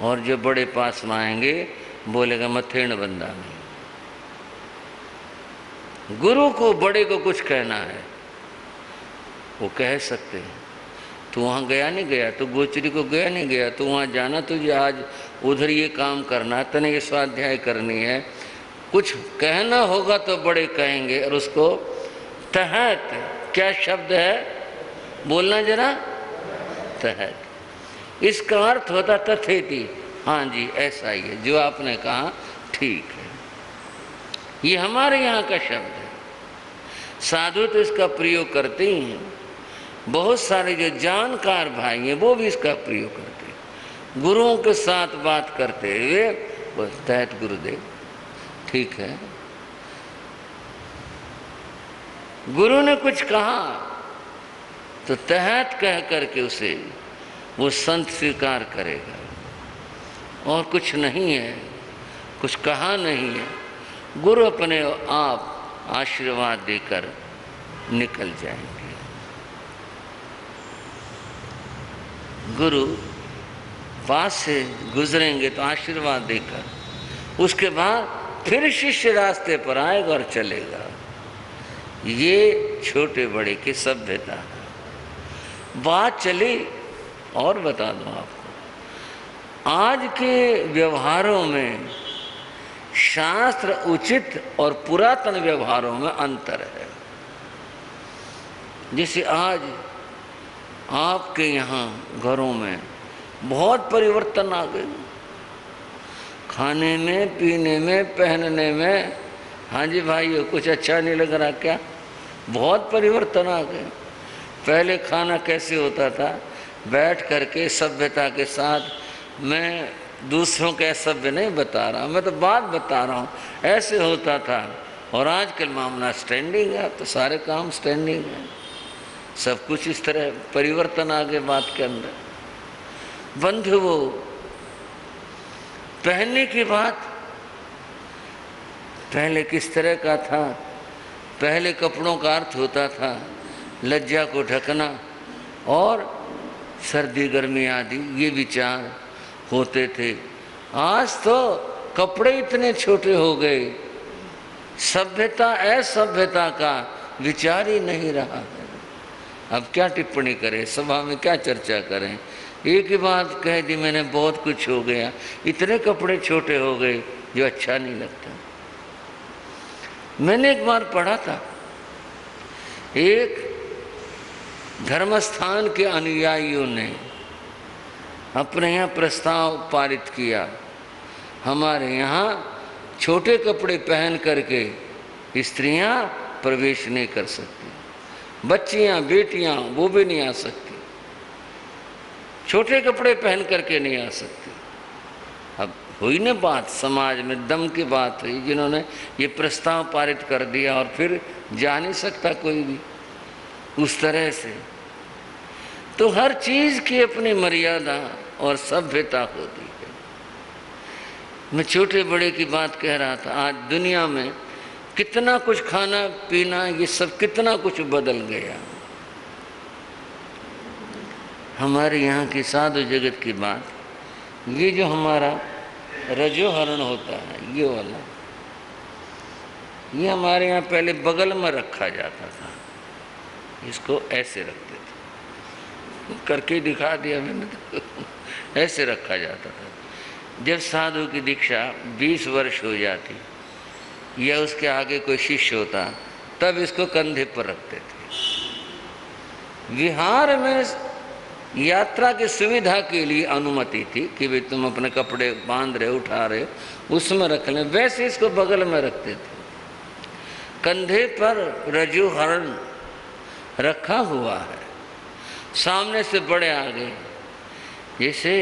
और जो बड़े पास में आएंगे बोलेगा मथेण बंदा नहीं। गुरु को, बड़े को कुछ कहना है वो कह सकते हैं। तू वहाँ गया नहीं गया, तू गोचरी को गया नहीं गया, तू वहाँ जाना, तुझे आज उधर ये काम करना, तने ये स्वाध्याय करनी है, कुछ कहना होगा तो बड़े कहेंगे। और उसको तहत, क्या शब्द है बोलना जरा, तहत। इसका अर्थ होता तथेति, हाँ जी ऐसा ही है, जो आपने कहा ठीक है। ये हमारे यहाँ का शब्द है। साधु तो इसका प्रयोग करते ही हैं, बहुत सारे जो जानकार भाई हैं वो भी इसका प्रयोग करते हैं। गुरुओं के साथ बात करते हुए वो तहत गुरुदेव, ठीक है। गुरु ने कुछ कहा तो तहत कह करके उसे वो संत स्वीकार करेगा। और कुछ नहीं है, कुछ कहा नहीं है, गुरु अपने आप आशीर्वाद देकर निकल जाएंगे। गुरु पास से गुजरेंगे तो आशीर्वाद देकर, उसके बाद फिर शिष्य रास्ते पर आएगा और चलेगा। ये छोटे बड़े की सभ्यता है। बात चली और बता दूं आपको, आज के व्यवहारों में शास्त्र उचित और पुरातन व्यवहारों में अंतर है। जैसे आज आपके यहाँ घरों में बहुत परिवर्तन आ गए, खाने में, पीने में, पहनने में। हाँ जी भाइयों, कुछ अच्छा नहीं लग रहा क्या? बहुत परिवर्तन आ गए। पहले खाना कैसे होता था, बैठ करके सभ्यता के साथ, मैं दूसरों के असभ्य नहीं बता रहा, मैं तो बात बता रहा हूँ, ऐसे होता था। और आजकल मामला स्टैंडिंग है, तो सारे काम स्टैंडिंग है, सब कुछ इस तरह परिवर्तन आ गए बात के अंदर। बंधुओं, पहनने की बात पहले किस तरह का था? पहले कपड़ों का अर्थ होता था लज्जा को ढकना और सर्दी गर्मी आदि, ये विचार होते थे। आज तो कपड़े इतने छोटे हो गए, सभ्यता असभ्यता का विचार ही नहीं रहा है। अब क्या टिप्पणी करें, सभा में क्या चर्चा करें? एक ही बात कह दी मैंने, बहुत कुछ हो गया, इतने कपड़े छोटे हो गए जो अच्छा नहीं लगता। मैंने एक बार पढ़ा था, एक धर्मस्थान के अनुयायियों ने अपने यहाँ प्रस्ताव पारित किया, हमारे यहाँ छोटे कपड़े पहन करके स्त्रियाँ प्रवेश नहीं कर सकती, बच्चियाँ बेटियाँ वो भी नहीं आ सकती, छोटे कपड़े पहन करके नहीं आ सकती। अब हुई ना बात, समाज में दम की बात हुई, जिन्होंने ये प्रस्ताव पारित कर दिया, और फिर जा नहीं सकता कोई भी उस तरह से। तो हर चीज़ की अपनी मर्यादा और सभ्यता होती है। मैं छोटे बड़े की बात कह रहा था, आज दुनिया में कितना कुछ खाना पीना, ये सब कितना कुछ बदल गया। हमारे यहाँ की साधु जगत की बात, ये जो हमारा रजोहरण होता है, ये वाला, ये हमारे यहाँ पहले बगल में रखा जाता था, इसको ऐसे रखते थे, करके दिखा दिया मैंने तो ऐसे रखा जाता था। जब साधु की दीक्षा 20 वर्ष हो जाती या उसके आगे कोई शिष्य होता, तब इसको कंधे पर रखते थे। विहार में यात्रा की सुविधा के लिए अनुमति थी कि भाई तुम अपने कपड़े बांध रहे, उठा रहे, उसमें रख लें, वैसे इसको बगल में रखते थे। कंधे पर रजोहरण रखा हुआ है, सामने से बड़े आ गए। जैसे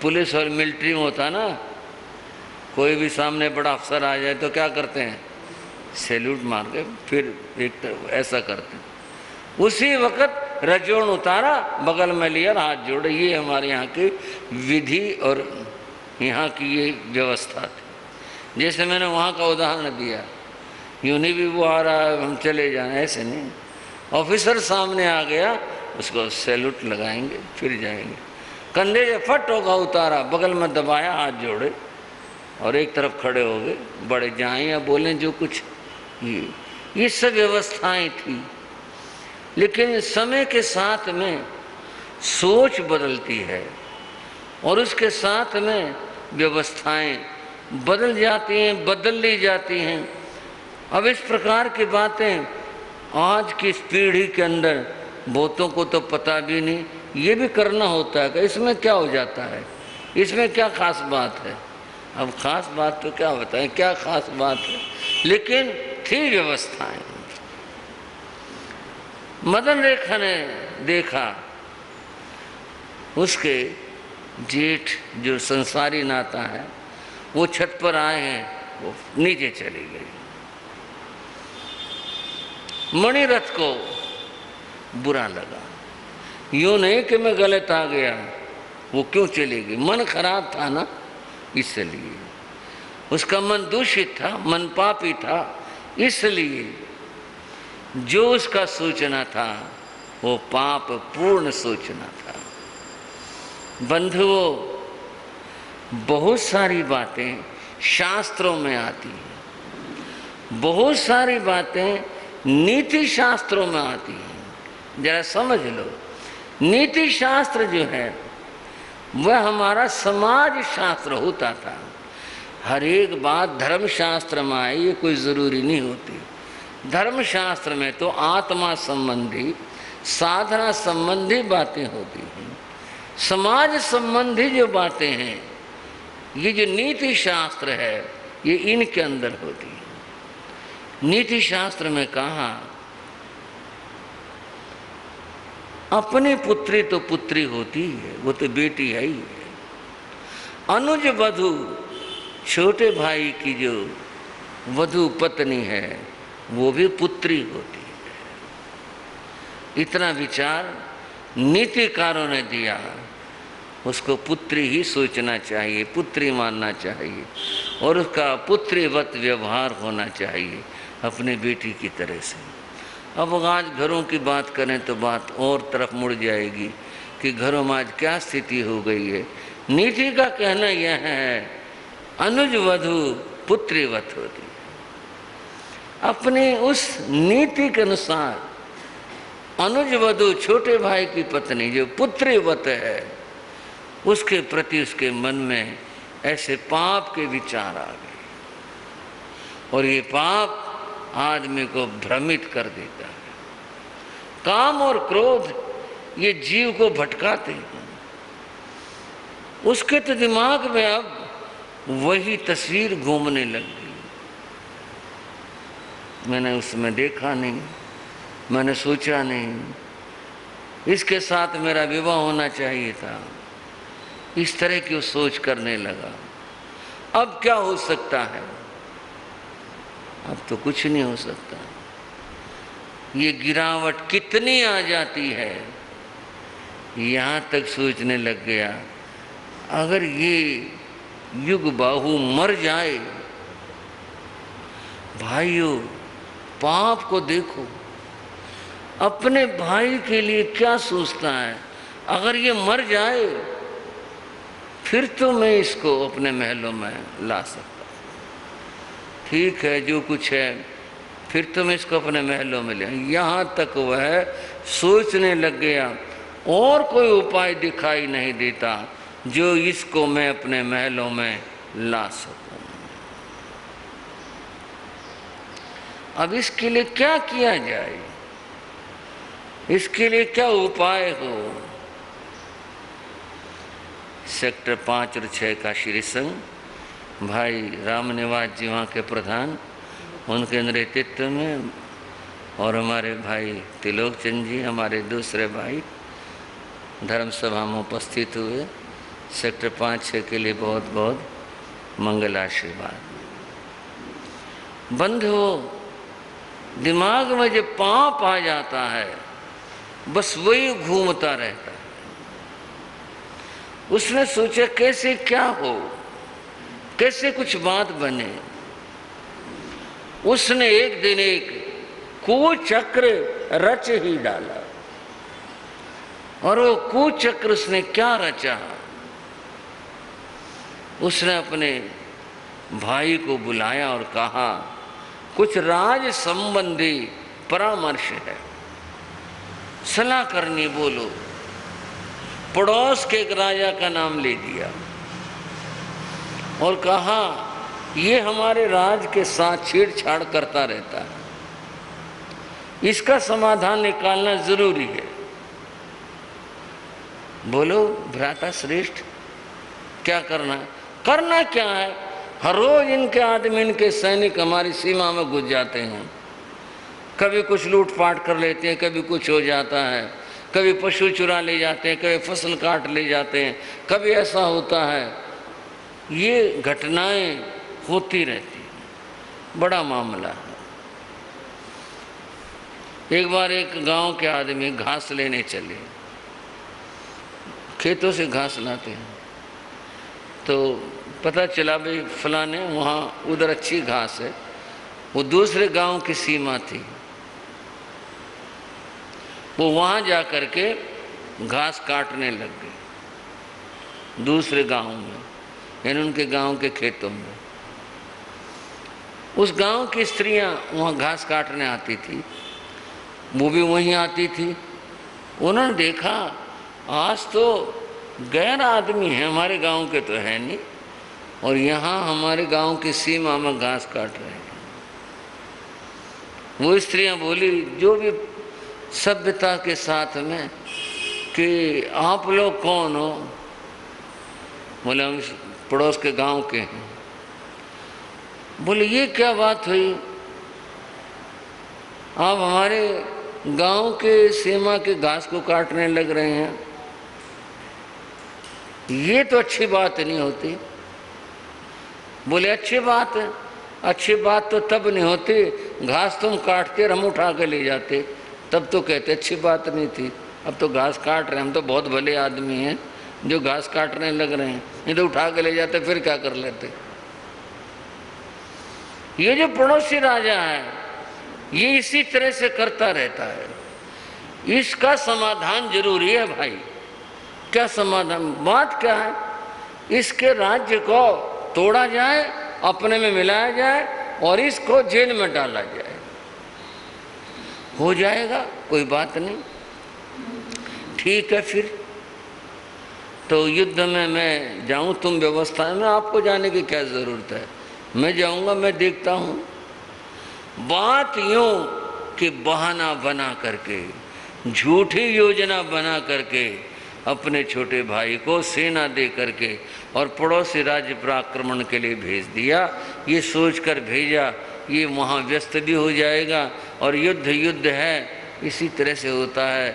पुलिस और मिलिट्री में होता ना, कोई भी सामने बड़ा अफसर आ जाए तो क्या करते हैं, सैल्यूट मार के फिर एक तरफ ऐसा करते हैं। उसी वक्त रजोण उतारा, बगल में लिया, हाथ जोड़े। ये हमारे यहाँ की विधि और यहाँ की ये व्यवस्था थी। जैसे मैंने वहाँ का उदाहरण दिया, यूँ नहीं भी वो आ रहा है हम चले जाए, ऐसे नहीं। ऑफिसर सामने आ गया, उसको सैल्यूट लगाएंगे फिर जाएंगे। कंधे से फट होगा उतारा, बगल में दबाया, हाथ जोड़े और एक तरफ खड़े हो गए, बड़े जाएं या बोलें जो कुछ, ये सब व्यवस्थाएं थी। लेकिन समय के साथ में सोच बदलती है और उसके साथ में व्यवस्थाएं बदल जाती हैं, बदल ली जाती हैं। अब इस प्रकार की बातें आज की इस पीढ़ी के अंदर बहुतों को तो पता भी नहीं, ये भी करना होता है कि इसमें क्या हो जाता है, इसमें क्या खास बात है। अब खास बात तो क्या बताएं, क्या खास बात है, लेकिन थी व्यवस्थाएं। मदन रेखा ने देखा उसके जेठ जो संसारी नाता है वो छत पर आए हैं, वो नीचे चली गई। मणिरथ को बुरा लगा, यूं नहीं कि मैं गलत आ गया, वो क्यों चली गई, मन खराब था ना, इसलिए उसका मन दूषित था, मन पापी था, इसलिए जो उसका सोचना था वो पाप पूर्ण सोचना था। बंधुओं, बहुत सारी बातें शास्त्रों में आती हैं, बहुत सारी बातें नीति शास्त्रों में आती हैं। जरा समझ लो, नीति शास्त्र जो है वह हमारा समाज शास्त्र होता था। हर एक बात धर्म शास्त्र में आई ये कोई ज़रूरी नहीं होती। धर्म शास्त्र में तो आत्मा संबंधी, साधना संबंधी बातें होती हैं। समाज संबंधी जो बातें हैं, ये जो नीति शास्त्र है, ये इनके अंदर होती है। नीति शास्त्र में कहा अपनी पुत्री तो पुत्री होती है, वो तो बेटी है ही है। अनुज वधू, छोटे भाई की जो वधू पत्नी है वो भी पुत्री होती है। इतना विचार नीतिकारों ने दिया, उसको पुत्री ही सोचना चाहिए, पुत्री मानना चाहिए और उसका पुत्रीवत व्यवहार होना चाहिए अपने बेटी की तरह से। अब आज घरों की बात करें तो बात और तरफ मुड़ जाएगी कि घरों में आज क्या स्थिति हो गई है। नीति का कहना यह है अनुज वधू पुत्रीवत होती है। अपनी उस नीति के अनुसार अनुज वधू, छोटे भाई की पत्नी जो पुत्रीवत है, उसके प्रति उसके मन में ऐसे पाप के विचार आ गए और ये पाप आदमी को भ्रमित कर देता है। काम और क्रोध ये जीव को भटकाते हैं। उसके तो दिमाग में अब वही तस्वीर घूमने लग गई। मैंने उसमें देखा नहीं, मैंने सोचा नहीं, इसके साथ मेरा विवाह होना चाहिए था, इस तरह की वो सोच करने लगा। अब क्या हो सकता है? अब तो कुछ नहीं हो सकता। ये गिरावट कितनी आ जाती है, यहाँ तक सोचने लग गया अगर ये युग बाहु मर जाए। भाइयों, पाप को देखो, अपने भाई के लिए क्या सोचता है। अगर ये मर जाए फिर तो मैं इसको अपने महलों में ला सकता। ठीक है, जो कुछ है फिर तो मैं इसको अपने महलों में ले। यहाँ तक वह सोचने लग गया और कोई उपाय दिखाई नहीं देता जो इसको मैं अपने महलों में ला सकूं। अब इसके लिए क्या किया जाए, इसके लिए क्या उपाय हो? सेक्टर 5 और 6 का श्री संघ भाई रामनिवास जी वहाँ के प्रधान, उनके नेतृत्व में, और हमारे भाई तिलोक चंद जी हमारे दूसरे भाई धर्म सभा में उपस्थित हुए। सेक्टर 5-6 के लिए बहुत बहुत मंगल आशीर्वाद। बंधुओं, दिमाग में जब पाप आ जाता है बस वही घूमता रहता है। उसने सोचा कैसे क्या हो, कैसे कुछ बात बने। उसने एक दिन एक कुचक्र रच ही डाला और वो कुचक्र उसने क्या रचा, उसने अपने भाई को बुलाया और कहा कुछ राज संबंधी परामर्श है, सलाह करनी, बोलो। पड़ोस के एक राजा का नाम ले दिया और कहा ये हमारे राज के साथ छेड़छाड़ करता रहता है, इसका समाधान निकालना जरूरी है। बोलो भ्राता श्रेष्ठ, क्या करना है? करना क्या है? हर रोज इनके आदमी, इनके सैनिक हमारी सीमा में घुस जाते हैं, कभी कुछ लूटपाट कर लेते हैं, कभी कुछ हो जाता है, कभी पशु चुरा ले जाते हैं, कभी फसल काट ले जाते हैं, कभी ऐसा होता है। ये घटनाएं होती रहती हैं, बड़ा मामला है। एक बार एक गांव के आदमी घास लेने चले, खेतों से घास लाते हैं, तो पता चला भाई फलाने वहाँ उधर अच्छी घास है, वो दूसरे गांव की सीमा थी, वो वहाँ जा कर के घास काटने लग गए दूसरे गांव में, यानी उनके गांव के खेतों में। उस गांव की स्त्रियां वहाँ घास काटने आती थी, वो भी वहीं आती थी। उन्होंने देखा आज तो गैर आदमी है, हमारे गांव के तो है नहीं, और यहाँ हमारे गांव की सीमा में घास काट रहे हैं। वो स्त्रियां बोली जो भी सभ्यता के साथ में कि आप लोग कौन हो? बोले हम पड़ोस के गांव के हैं। बोले ये क्या बात हुई, आप हमारे गांव के सीमा के घास को काटने लग रहे हैं? ये तो अच्छी बात नहीं होती। बोले अच्छी बात है, अच्छी बात तो तब नहीं होती, घास तुम काटते और हम उठा के ले जाते, तब तो कहते अच्छी बात नहीं थी। अब तो घास काट रहे हैं, हम तो बहुत भले आदमी हैं जो घास काटने लग रहे हैं, ये तो उठा के ले जाते फिर क्या कर लेते। ये जो पड़ोसी राजा है ये इसी तरह से करता रहता है, इसका समाधान जरूरी है भाई। क्या समाधान? बात क्या है? इसके राज्य को तोड़ा जाए, अपने में मिलाया जाए और इसको जेल में डाला जाए, हो जाएगा, कोई बात नहीं। ठीक है, फिर तो युद्ध में मैं जाऊं, तुम व्यवस्था में, आपको जाने की क्या जरूरत है, मैं जाऊंगा, मैं देखता हूं। बात यूं कि बहाना बना करके, झूठी योजना बना करके अपने छोटे भाई को सेना दे करके और पड़ोसी राज्य पर आक्रमण के लिए भेज दिया। ये सोचकर भेजा ये वहाँ व्यस्त भी हो जाएगा और युद्ध युद्ध है, इसी तरह से होता है।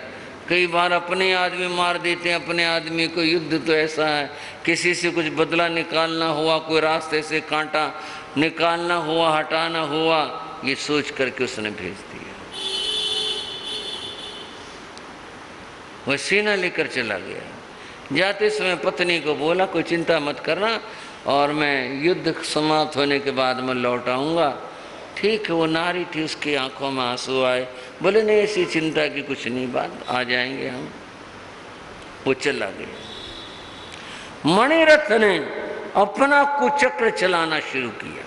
कई बार अपने आदमी मार देते हैं अपने आदमी को। युद्ध तो ऐसा है, किसी से कुछ बदला निकालना हुआ, कोई रास्ते से कांटा निकालना हुआ, हटाना हुआ, ये सोच करके उसने भेज दिया। वह सेना लेकर चला गया। जाते समय पत्नी को बोला कोई चिंता मत करना और मैं युद्ध समाप्त होने के बाद मैं लौट आऊँगा। ठीक है, वो नारी थी, उसकी आंखों में आंसू आए। बोले नहीं ऐसी चिंता की कुछ नहीं बात, आ जाएंगे हम। वो चला गया। मणिरथ ने अपना कुचक्र चलाना शुरू किया।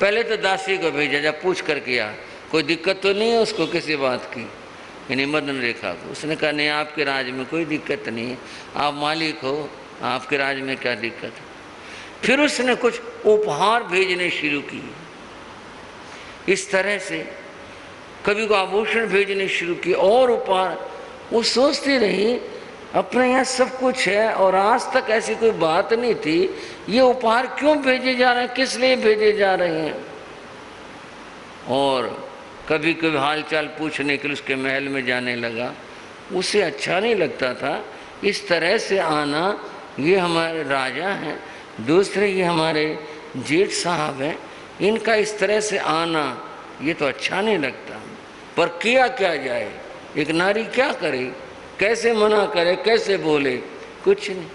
पहले तो दासी को भेजा, जा पूछ करके आ कोई दिक्कत तो नहीं है उसको किसी बात की, यानी मदन रेखा को। उसने कहा नहीं आपके राज में कोई दिक्कत नहीं है, आप मालिक हो, आपके राज में क्या दिक्कत है। फिर उसने कुछ उपहार भेजने शुरू किए। इस तरह से कभी को आभूषण भेजने शुरू किए और उपहार। वो सोचती रही अपने यहाँ सब कुछ है और आज तक ऐसी कोई बात नहीं थी, ये उपहार क्यों भेजे जा रहे हैं, किस लिए भेजे जा रहे हैं। और कभी कभी हालचाल पूछने के लिए उसके महल में जाने लगा। उसे अच्छा नहीं लगता था इस तरह से आना। ये हमारे राजा हैं, दूसरे ये हमारे जेठ साहब हैं, इनका इस तरह से आना ये तो अच्छा नहीं लगता। पर किया क्या जाए, एक नारी क्या करे, कैसे मना करे, कैसे बोले, कुछ नहीं।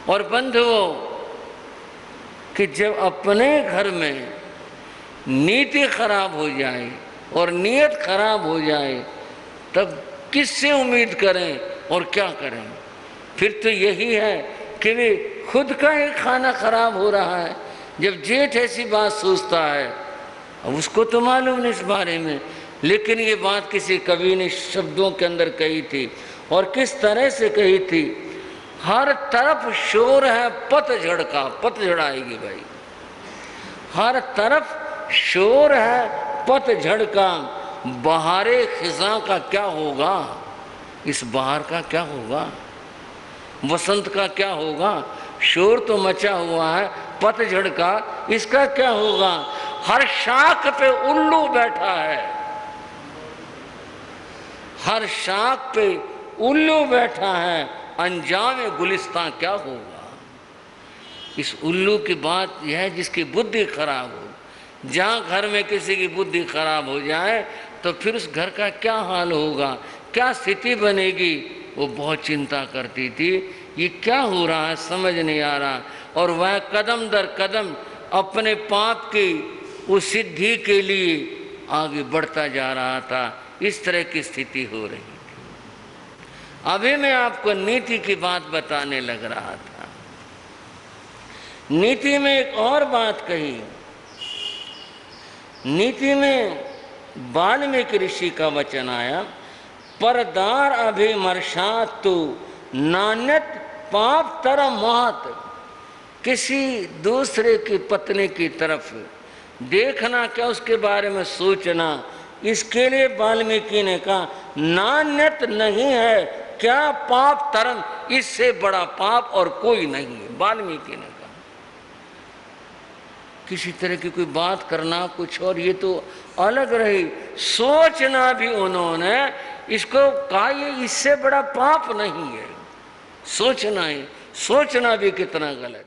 और बंधुओं कि जब अपने घर में नीति खराब हो जाए और नीयत खराब हो जाए तब किससे उम्मीद करें और क्या करें। फिर तो यही है कि वे खुद का ही खाना खराब हो रहा है। जब जेठ ऐसी बात सोचता है, अब उसको तो मालूम नहीं इस बारे में, लेकिन ये बात किसी कवि ने शब्दों के अंदर कही थी, और किस तरह से कही थी। हर तरफ शोर है पतझड़ का, पतझड़ आएगी भाई, हर तरफ शोर है पतझड़ का, बहारे खिज़ां का क्या होगा, इस बहार का क्या होगा, वसंत का क्या होगा। शोर तो मचा हुआ है पतझड़ का, इसका क्या होगा। हर शाख पे उल्लू बैठा है, हर शाख पे उल्लू बैठा है, अंजाम गुलिस्तां क्या होगा। इस उल्लू की बात यह है जिसकी बुद्धि खराब हो। जहाँ घर में किसी की बुद्धि खराब हो जाए तो फिर उस घर का क्या हाल होगा, क्या स्थिति बनेगी। वो बहुत चिंता करती थी, ये क्या हो रहा है समझ नहीं आ रहा, और वह कदम दर कदम अपने पाप की उस सिद्धि के लिए आगे बढ़ता जा रहा था। इस तरह की स्थिति हो रही थी। अभी मैं आपको नीति की बात बताने लग रहा था। नीति में एक और बात कही, नीति में वाल्मीकि ऋषि का वचन आया, परदार अभिमर्शात तु नान्यत पाप तरम महत। किसी दूसरे की पत्नी की तरफ देखना, क्या उसके बारे में सोचना, इसके लिए वाल्मीकि ने कहा नान्यत नहीं है, क्या पाप तरम, इससे बड़ा पाप और कोई नहीं है। वाल्मीकि ने कहा किसी तरह की कोई बात करना कुछ और, ये तो अलग रही, सोचना भी उन्होंने इसको कहा ये इससे बड़ा पाप नहीं है। सोचना ही, सोचना भी कितना गलत।